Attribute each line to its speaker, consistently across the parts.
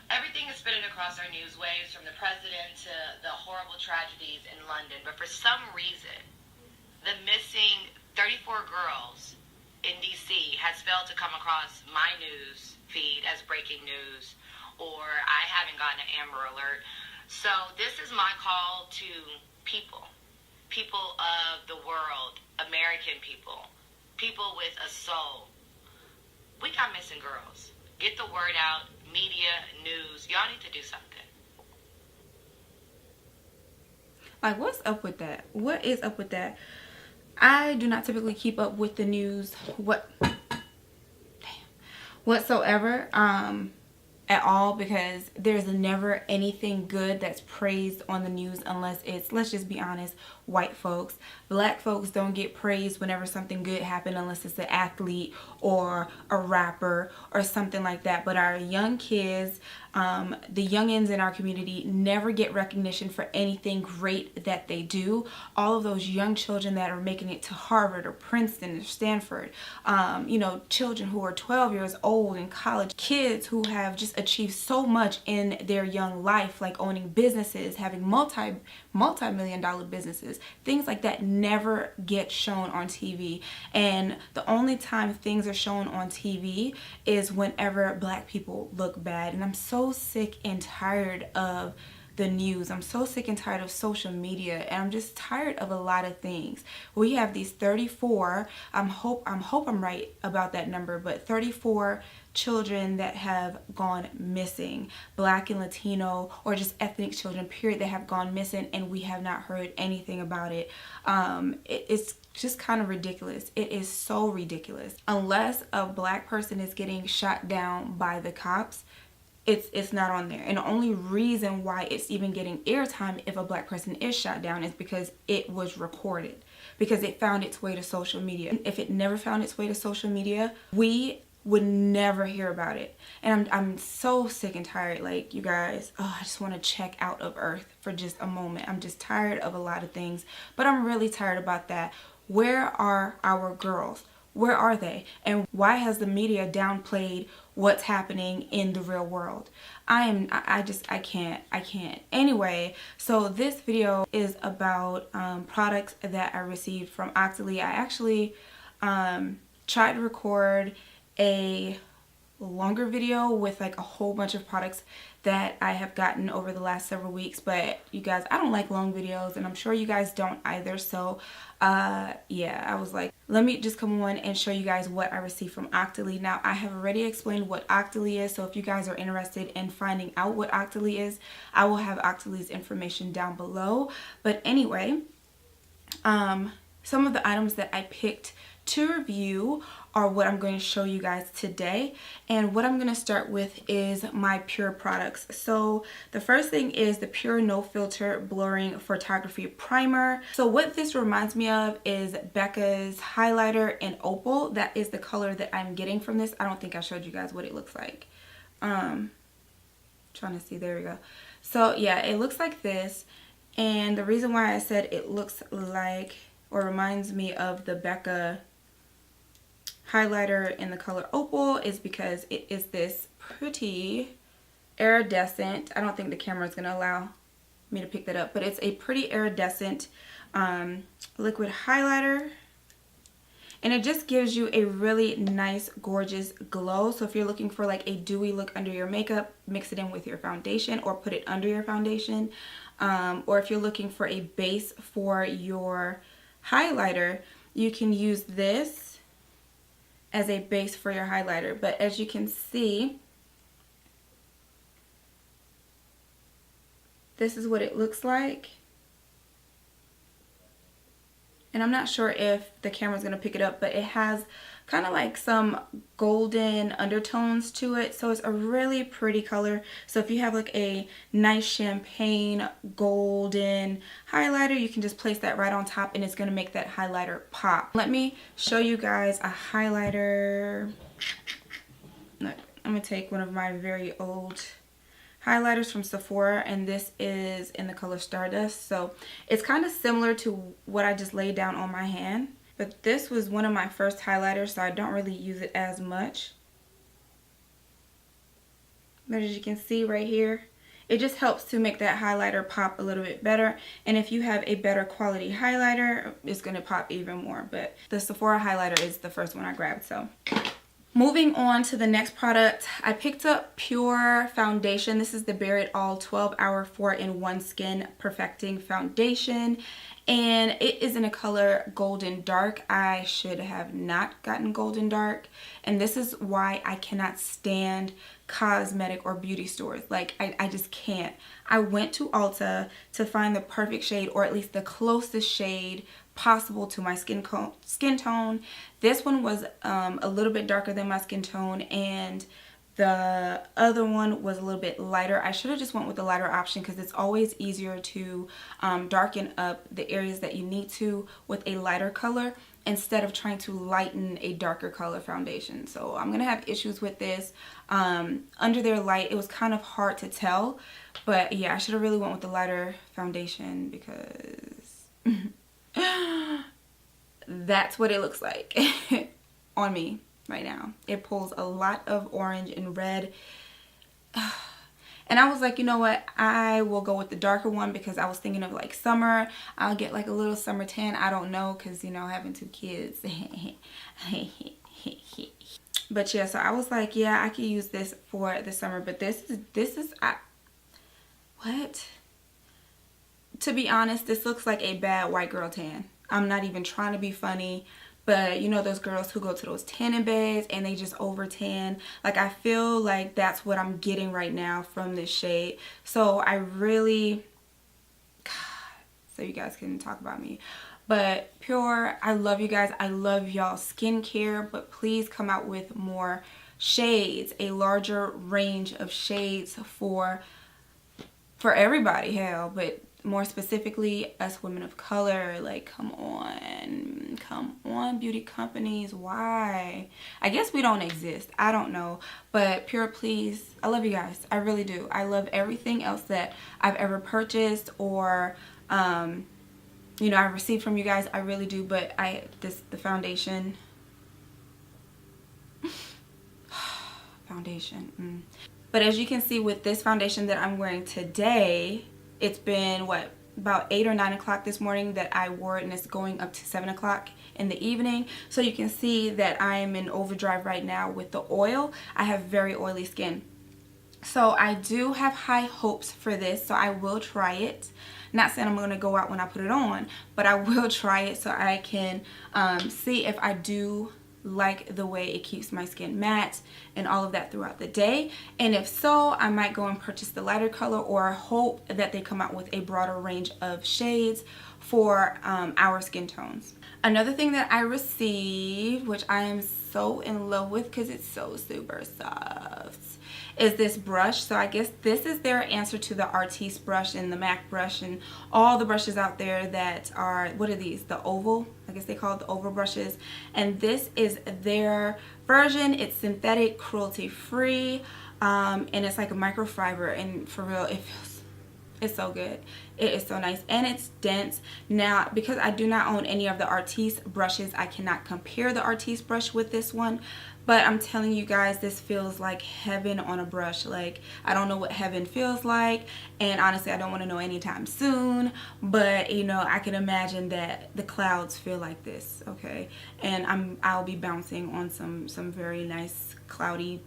Speaker 1: Everything is spinning across our news waves, from the president to the horrible tragedies in London. But for some reason, the missing 34 girls in DC has failed to come across my news feed as breaking news, or I haven't gotten an Amber Alert. So this is my call to people of the world, American people with a soul. We got missing girls. Get the word out, media, news. Y'all need to do something.
Speaker 2: Like, what's up with that? What is up with that? I do not typically keep up with the news whatsoever at all, because there's never anything good that's praised on the news unless it's, let's just be honest, white folks. Black folks don't get praised whenever something good happens unless it's an athlete or a rapper or something like that. But our young kids, the youngins in our community, never get recognition for anything great that they do. All of those young children that are making it to Harvard or Princeton or Stanford, you know, children who are 12 years old in college, kids who have just achieved so much in their young life, like owning businesses, having multi-million-dollar businesses, things like that never get shown on TV. And the only time things are shown on TV is whenever black people look bad. And I'm so sick and tired of the news. I'm so sick and tired of social media, and I'm just tired of a lot of things. We have these 34, I hope I'm right about that number, but 34 children that have gone missing, black and Latino or just ethnic children, period, that have gone missing, and we have not heard anything about it. It's just kind of ridiculous. It is so ridiculous. Unless a black person is getting shot down by the cops, it's not on there. And the only reason why it's even getting airtime if a black person is shot down is because it was recorded, because it found its way to social media. If it never found its way to social media, we would never hear about it. And I'm so sick and tired. Like, you guys, I just want to check out of Earth for just a moment. I'm just tired of a lot of things, but I'm really tired about that. Where are our girls? Where are they? And why has the media downplayed what's happening in the real world? I can't. Anyway, so this video is about products that I received from Octoly. I actually tried to record a longer video with like a whole bunch of products that I have gotten over the last several weeks, but you guys, I don't like long videos, and I'm sure you guys don't either. So yeah, I was like, let me just come on and show you guys what I received from Octoly. Now, I have already explained what Octoly is, so if you guys are interested in finding out what Octoly is, I will have Octoly's information down below. But anyway, some of the items that I picked to review are what I'm going to show you guys today. And what I'm going to start with is my Pure products. So the first thing is the Pure No Filter Blurring Photography Primer. So what this reminds me of is Becca's highlighter in Opal. That is the color that I'm getting from this. I don't think I showed you guys what it looks like. Trying to see, there we go. So yeah, it looks like this. And the reason why I said it looks like or reminds me of the Becca highlighter in the color Opal is because it is this pretty iridescent, I don't think the camera is going to allow me to pick that up, but it's a pretty iridescent liquid highlighter, and it just gives you a really nice, gorgeous glow. So if you're looking for like a dewy look under your makeup, mix it in with your foundation or put it under your foundation, or if you're looking for a base for your highlighter, you can use this as a base for your highlighter. But as you can see, this is what it looks like. And I'm not sure if the camera's gonna pick it up, but it has kind of like some golden undertones to it. So it's a really pretty color. So if you have like a nice champagne golden highlighter, you can just place that right on top and it's gonna make that highlighter pop. Let me show you guys a highlighter. Look, I'm gonna take one of my very old highlighters from Sephora, and this is in the color Stardust. So it's kind of similar to what I just laid down on my hand, but this was one of my first highlighters, so I don't really use it as much. But as you can see right here, it just helps to make that highlighter pop a little bit better. And if you have a better quality highlighter, it's going to pop even more. But the Sephora highlighter is the first one I grabbed. So moving on to the next product, I picked up Pure Foundation. This is the Bare It All 12-Hour 4-in-1 Skin Perfecting Foundation. And it is in a color Golden Dark. I should have not gotten Golden Dark. And this is why I cannot stand cosmetic or beauty stores. Like, I just can't. I went to Ulta to find the perfect shade, or at least the closest shade possible to my skin tone. This one was a little bit darker than my skin tone, and the other one was a little bit lighter. I should have just went with the lighter option because it's always easier to darken up the areas that you need to with a lighter color instead of trying to lighten a darker color foundation. So I'm gonna have issues with this. Under their light, it was kind of hard to tell, but yeah, I should have really went with the lighter foundation because that's what it looks like on me right now. It pulls a lot of orange and red. And I was like, you know what? I will go with the darker one because I was thinking of like summer. I'll get like a little summer tan. I don't know because, you know, having 2 kids. But yeah, so I was like, yeah, I could use this for the summer. But this is what? To be honest, this looks like a bad white girl tan. I'm not even trying to be funny. But you know those girls who go to those tanning beds and they just over tan. Like, I feel like that's what I'm getting right now from this shade. So I really, God, so you guys can talk about me. But Pure, I love you guys. I love y'all skincare, but please come out with more shades, a larger range of shades for everybody, hell, but more specifically us women of color. Like, come on, beauty companies, why? I guess we don't exist, I don't know. But Pure, please, I love you guys, I really do. I love everything else that I've ever purchased or you know, I've received from you guys. I really do. But the foundation but as you can see with this foundation that I'm wearing today, it's been what, about 8 or 9 o'clock this morning that I wore it, and it's going up to 7 o'clock in the evening. So you can see that I am in overdrive right now with the oil. I have very oily skin. So I do have high hopes for this, so I will try it. Not saying I'm going to go out when I put it on, but I will try it so I can see if I do like the way it keeps my skin matte and all of that throughout the day. And if so, I might go and purchase the lighter color, or hope that they come out with a broader range of shades for our skin tones. Another thing that I received, which I am so in love with because it's so super soft, is this brush. So I guess this is their answer to the Artiste brush and the MAC brush and all the brushes out there that are, what are these? The oval? I guess they call it the oval brushes. And this is their version. It's synthetic, cruelty-free, and it's like a microfiber. And for real, it's so good. It is so nice, and it's dense. Now, because I do not own any of the Artiste brushes, I cannot compare the Artiste brush with this one. But I'm telling you guys, this feels like heaven on a brush. Like, I don't know what heaven feels like, and honestly, I don't want to know anytime soon. But you know, I can imagine that the clouds feel like this, okay? And I'll be bouncing on some very nice cloudy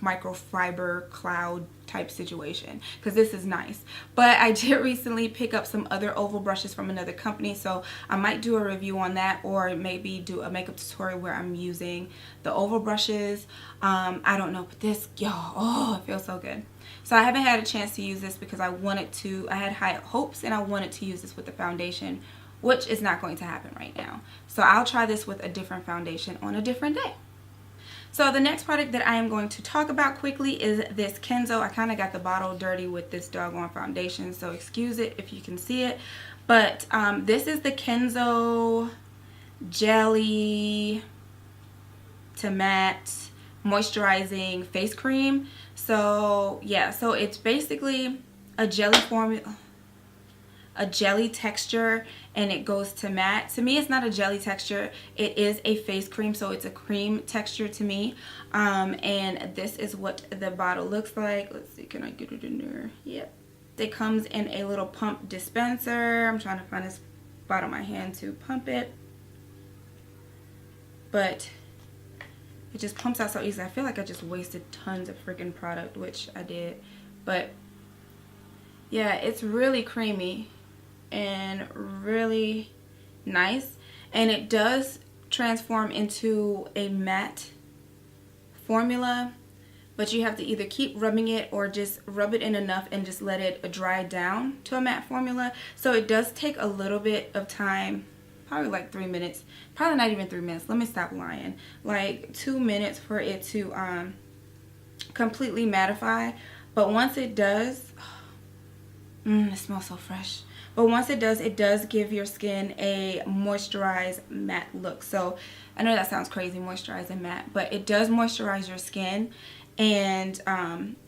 Speaker 2: microfiber cloud type situation, because this is nice. But I did recently pick up some other oval brushes from another company, so I might do a review on that, or maybe do a makeup tutorial where I'm using the oval brushes. I don't know, but this, y'all, oh, it feels so good. So I haven't had a chance to use this because I had high hopes and I wanted to use this with the foundation, which is not going to happen right now. So I'll try this with a different foundation on a different day. So the next product that I am going to talk about quickly is this Kenzo. I kind of got the bottle dirty with this doggone foundation, so excuse it if you can see it. But this is the Kenzo Jelly to Matte Moisturizing Face Cream. So yeah, so it's basically a jelly formula a jelly texture and it goes to matte. To me, it's not a jelly texture. It is a face cream, so it's a cream texture to me. And this is what the bottle looks like. Let's see, can I get it in there? Yep. It comes in a little pump dispenser. I'm trying to find this spot on my hand to pump it. But it just pumps out so easily. I feel like I just wasted tons of freaking product, which I did. But yeah, it's really creamy and really nice. And it does transform into a matte formula. But you have to either keep rubbing it or just rub it in enough and just let it dry down to a matte formula. So it does take a little bit of time. Probably like 3 minutes. Probably not even 3 minutes. Let me stop lying. Like 2 minutes for it to completely mattify. But once it does, it smells so fresh. But once it does give your skin a moisturized matte look. So I know that sounds crazy, moisturized and matte, but it does moisturize your skin, and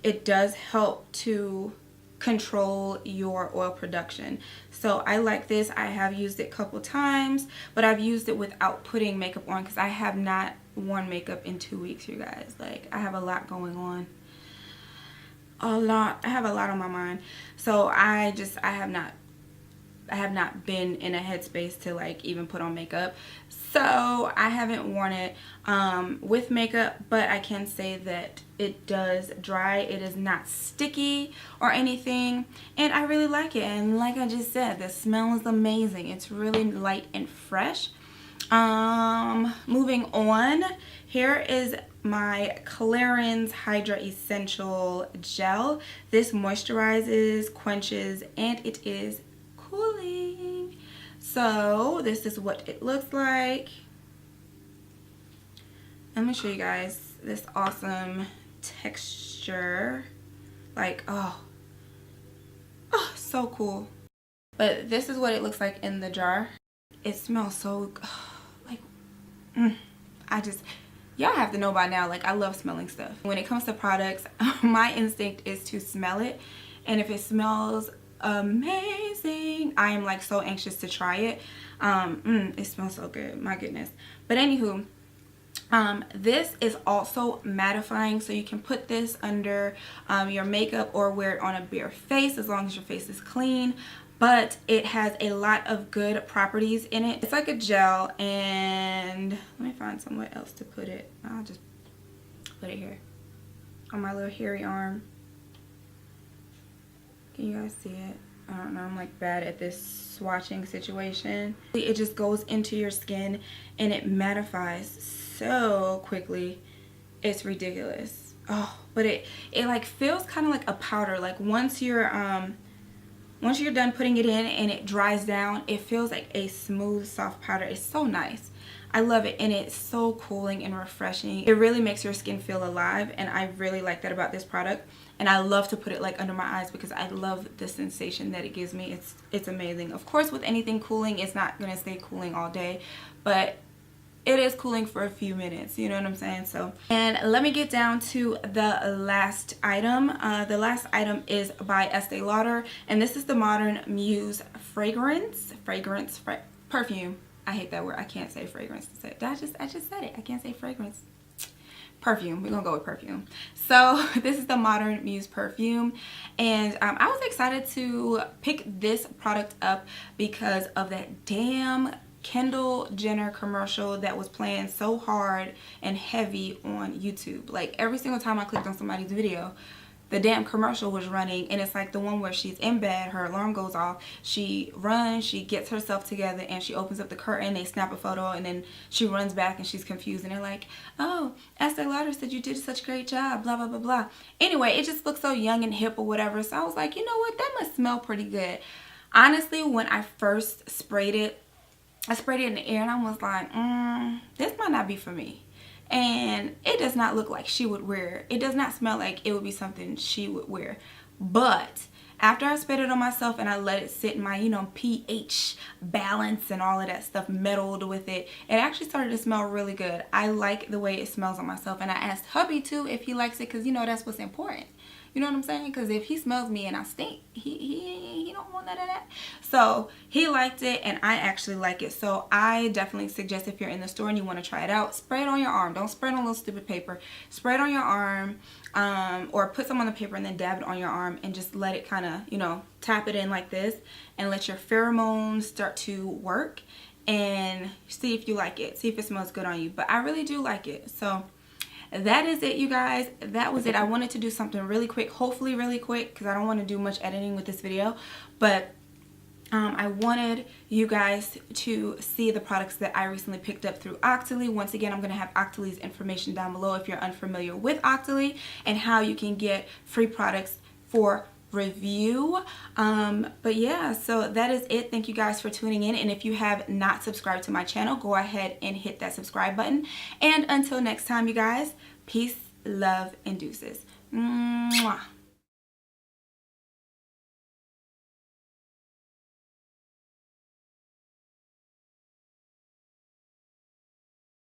Speaker 2: it does help to control your oil production. So I like this. I have used it a couple times, but I've used it without putting makeup on because I have not worn makeup in 2 weeks, you guys. Like, I have a lot going on. I have a lot on my mind. So I have not been in a headspace to like even put on makeup. So I haven't worn it with makeup, but I can say that it does dry. It is not sticky or anything, and I really like it. And like I just said, the smell is amazing. It's really light and fresh. Moving on, here is my Clarins Hydra Essential Gel. This moisturizes, quenches, and it is cooling. So this is what it looks like. Let me show you guys this awesome texture. Like, oh, so cool. But this is what it looks like in the jar. It smells so y'all have to know by now, like, I love smelling stuff. When it comes to products, my instinct is to smell it, and if it smells amazing, I am like so anxious to try it. It smells so good, my goodness. But anywho, this is also mattifying, so you can put this under your makeup or wear it on a bare face as long as your face is clean. But it has a lot of good properties in it. It's like a gel, and let me find somewhere else to put it. I'll just put it here on my little hairy arm. Can you guys see it? I don't know, I'm like bad at this swatching situation. It just goes into your skin and it mattifies so quickly. It's ridiculous. Oh, but it like feels kind of like a powder. Like once you're done putting it in and it dries down, it feels like a smooth, soft powder. It's so nice. I love it, and it's so cooling and refreshing. It really makes your skin feel alive, and I really like that about this product. And I love to put it like under my eyes because I love the sensation that it gives me. It's amazing. Of course, with anything cooling, it's not gonna stay cooling all day, but it is cooling for a few minutes, you know what I'm saying? So, and let me get down to the last item. The last item is by Estee Lauder, and this is the Modern Muse perfume. I hate that word. I can't say fragrance. I just said it. I can't say fragrance. Perfume. We're gonna go with perfume. So this is the Modern Muse perfume, and I was excited to pick this product up because of that damn Kendall Jenner commercial that was playing so hard and heavy on YouTube. Like every single time I clicked on somebody's video, the damn commercial was running, and it's like the one where she's in bed, her alarm goes off, she runs, she gets herself together, and she opens up the curtain, they snap a photo, and then she runs back and she's confused, and they're like, oh, Estee Lauder said you did such a great job, blah blah blah blah. Anyway, it just looks so young and hip or whatever, so I was like, you know what, that must smell pretty good. Honestly, when I first sprayed it, I sprayed it in the air and I was like, this might not be for me. And it does not look like she would wear it. It does not smell like it would be something she would wear. But after I sprayed it on myself and I let it sit in my, you know, pH balance and all of that stuff, meddled with it, it actually started to smell really good. I like the way it smells on myself. And I asked hubby too if he likes it because, you know, that's what's important. You know what I'm saying? Because if he smells me and I stink, he don't want none of that. So he liked it, and I actually like it. So I definitely suggest, if you're in the store and you want to try it out, spray it on your arm. Don't spray it on a little stupid paper. Spray it on your arm, or put some on the paper and then dab it on your arm and just let it kind of, you know, tap it in like this and let your pheromones start to work and see if you like it. See if it smells good on you. But I really do like it. So that is it, you guys. That was it. I wanted to do something really quick, hopefully really quick, because I don't want to do much editing with this video. But I wanted you guys to see the products that I recently picked up through Octoly. Once again, I'm going to have Octoly's information down below if you're unfamiliar with Octoly and how you can get free products for review. But yeah, so that is it. Thank you guys for tuning in, and if you have not subscribed to my channel, go ahead and hit that subscribe button. And until next time, you guys, peace, love, and deuces. Mwah.